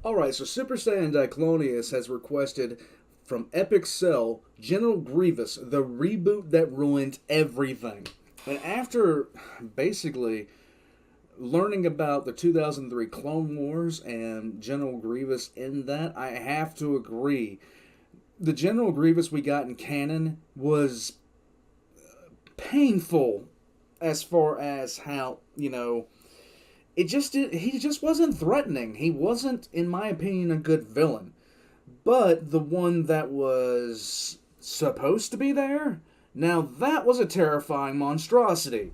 Alright, so Super Saiyan Diclonius has requested from Epic Cell General Grievous, the reboot that ruined everything. And after basically learning about the 2003 Clone Wars and General Grievous in that, I have to agree. The General Grievous we got in canon was painful as far as how, he just wasn't threatening. He wasn't, in my opinion, a good villain. But the one that was supposed to be there, now that was a terrifying monstrosity.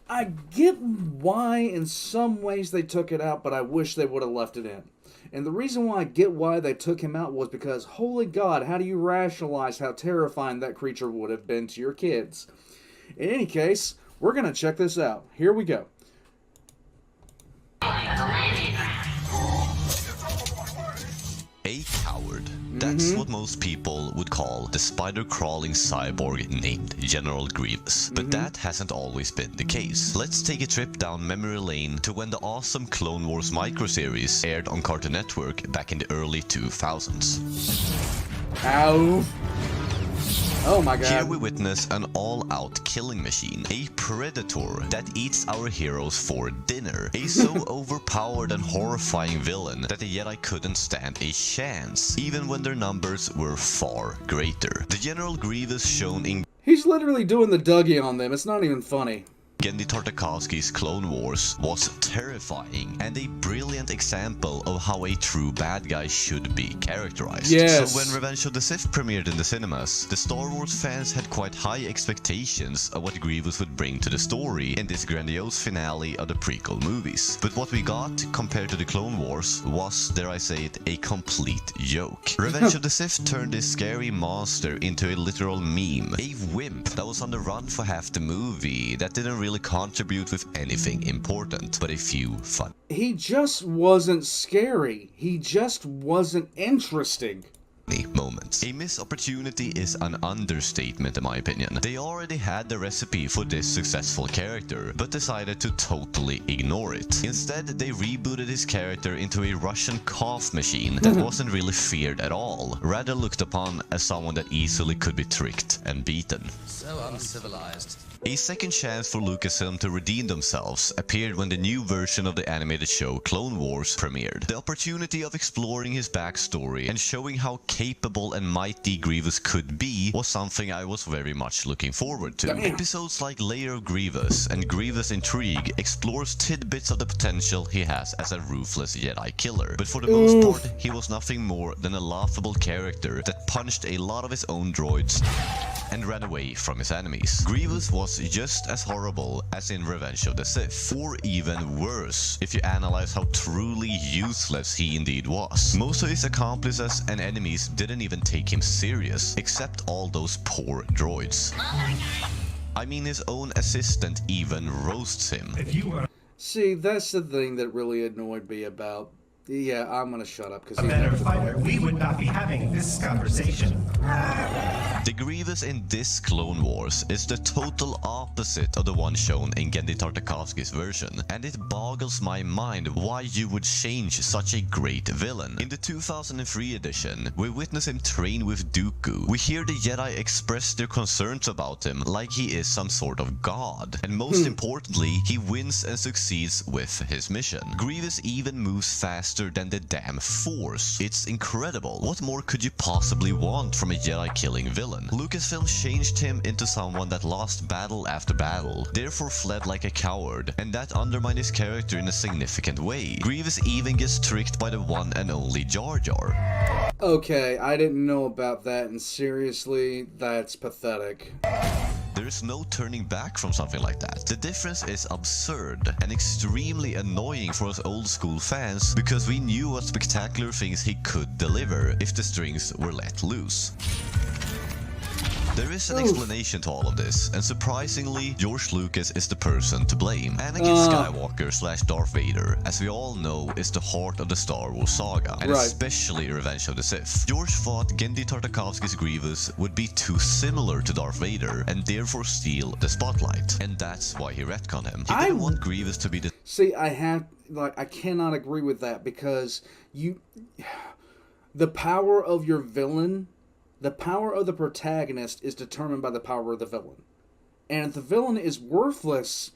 I get why in some ways they took it out, but I wish they would have left it in. And the reason why I get why they took him out was because, holy God, how do you rationalize how terrifying that creature would have been to your kids? In any case, we're going to check this out. Here we go. A coward. That's what most people would call the spider-crawling cyborg named General Grievous. But that hasn't always been the case. Let's take a trip down memory lane to when the awesome Clone Wars microseries aired on Cartoon Network back in the early 2000s. Ow. Oh my God. Here we witness an all-out killing machine, a predator that eats our heroes for dinner, a so overpowered and horrifying villain that the Jedi couldn't stand a chance, even when their numbers were far greater. The General Grievous shown in He's literally doing the Dougie on them. It's not even funny. Genndy Tartakovsky's Clone Wars was terrifying and a brilliant example of how a true bad guy should be characterized. Yes. So when Revenge of the Sith premiered in the cinemas, the Star Wars fans had quite high expectations of what Grievous would bring to the story in this grandiose finale of the prequel movies. But what we got, compared to the Clone Wars, was, dare I say it, a complete joke. Revenge of the Sith turned this scary monster into a literal meme, a wimp that was on the run for half the movie, that didn't really contribute with anything important, but a few fun. He just wasn't scary. He just wasn't interesting. Moments. A missed opportunity is an understatement in my opinion. They already had the recipe for this successful character, but decided to totally ignore it. Instead, they rebooted his character into a Russian cough machine that wasn't really feared at all, rather looked upon as someone that easily could be tricked and beaten. So uncivilized. A second chance for Lucasfilm to redeem themselves appeared when the new version of the animated show Clone Wars premiered. The opportunity of exploring his backstory and showing how capable and mighty Grievous could be was something I was very much looking forward to. Episodes like Lair of Grievous and Grievous Intrigue explores tidbits of the potential he has as a ruthless Jedi killer, but for the most part he was nothing more than a laughable character that punched a lot of his own droids and ran away from his enemies. Grievous was just as horrible as in Revenge of the Sith, or even worse, if you analyze how truly useless he indeed was. Most of his accomplices and enemies didn't even take him serious, except all those poor droids. I mean, his own assistant even roasts him. See, that's the thing that really annoyed me about... Yeah, I'm gonna shut up because A better fighter, we would not be having this conversation. The Grievous in this Clone Wars is the total opposite of the one shown in Genndy Tartakovsky's version, and it boggles my mind why you would change such a great villain. In the 2003 edition, we witness him train with Dooku. We hear the Jedi express their concerns about him like he is some sort of god, and most importantly, he wins and succeeds with his mission. Grievous even moves faster than the damn Force. It's incredible. What more could you possibly want from a Jedi killing villain? Lucasfilm changed him into someone that lost battle after battle, therefore fled like a coward, and that undermined his character in a significant way. Grievous even gets tricked by the one and only Jar Jar. Okay, I didn't know about that, and seriously, that's pathetic. There is no turning back from something like that. The difference is absurd and extremely annoying for us old school fans, because we knew what spectacular things he could deliver if the strings were let loose. There is an explanation to all of this, and surprisingly, George Lucas is the person to blame. Anakin Skywalker slash Darth Vader, as we all know, is the heart of the Star Wars saga, and especially Revenge of the Sith. George thought Genndy Tartakovsky's Grievous would be too similar to Darth Vader, and therefore steal the spotlight, and that's why he retconned him. He didn't want Grievous to be the... See, like, I cannot agree with that, because the power of your villain, the power of the protagonist is determined by the power of the villain. And if the villain is worthless,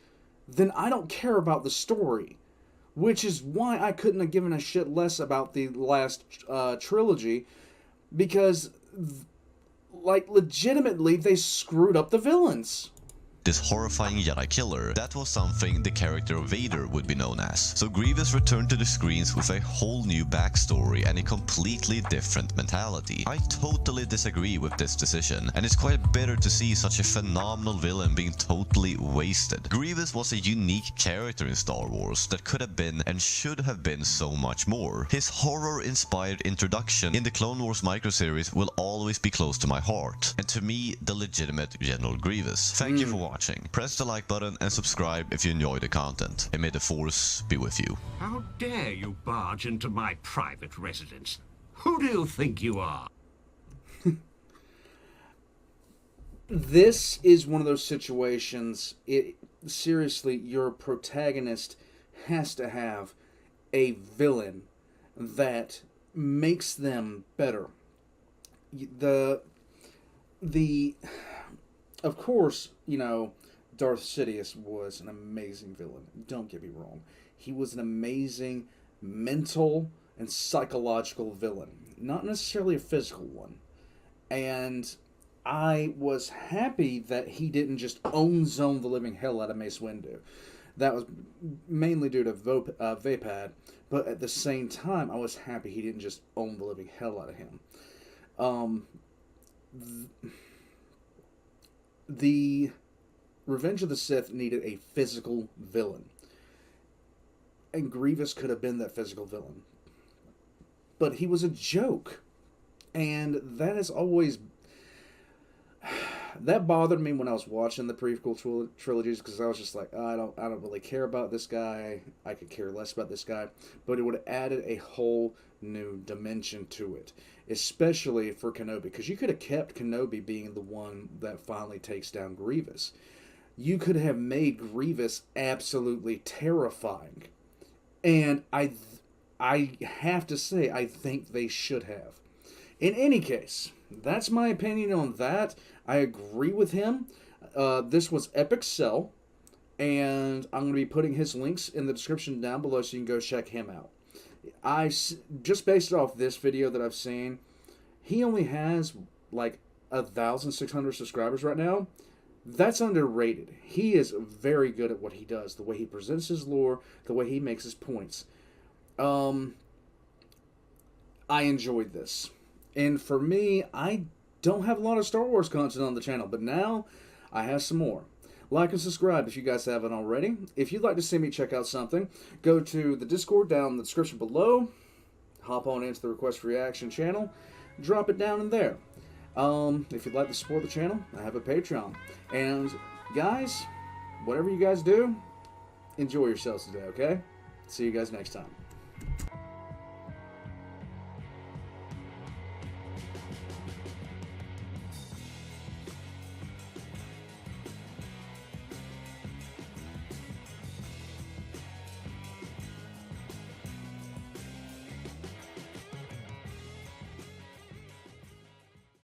then I don't care about the story. Which is why I couldn't have given a shit less about the last trilogy, because, like, legitimately, they screwed up the villains. This horrifying Jedi killer, that was something the character of Vader would be known as. So Grievous returned to the screens with a whole new backstory and a completely different mentality. I totally disagree with this decision, and it's quite bitter to see such a phenomenal villain being totally wasted. Grievous was a unique character in Star Wars that could have been and should have been so much more. His horror-inspired introduction in the Clone Wars microseries will always be close to my heart, and to me, the legitimate General Grievous. Thank you for watching. Press the like button and subscribe if you enjoy the content, and may the Force be with you. How dare you barge into my private residence? Who do you think you are? This is one of those situations, seriously, your protagonist has to have a villain that makes them better. Of course, you know, Darth Sidious was an amazing villain. Don't get me wrong. He was an amazing mental and psychological villain. Not necessarily a physical one. And I was happy that he didn't just zone the living hell out of Mace Windu. That was mainly due to Vapad. But at the same time, I was happy he didn't just own the living hell out of him. The Revenge of the Sith needed a physical villain. And Grievous could have been that physical villain. But he was a joke. And that has always... That bothered me when I was watching the prequel trilogies, because I was just like, oh, I don't really care about this guy. I could care less about this guy. But it would have added a whole new dimension to it, especially for Kenobi, because you could have kept Kenobi being the one that finally takes down Grievous. You could have made Grievous absolutely terrifying, and I have to say, I think they should have. In any case, that's my opinion on that. I agree with him. This was Epic Cell, and I'm going to be putting his links in the description down below so you can go check him out. Just based off this video that I've seen, he only has like 1,600 subscribers right now. That's underrated. He is very good at what he does, the way he presents his lore, the way he makes his points. I enjoyed this. And for me, I don't have a lot of Star Wars content on the channel, but now I have some more. Like and subscribe if you guys haven't already. If you'd like to see me check out something, go to the Discord down in the description below. Hop on into the Request Reaction channel. Drop it down in there. If you'd like to support the channel, I have a Patreon. And guys, whatever you guys do, enjoy yourselves today, okay? See you guys next time.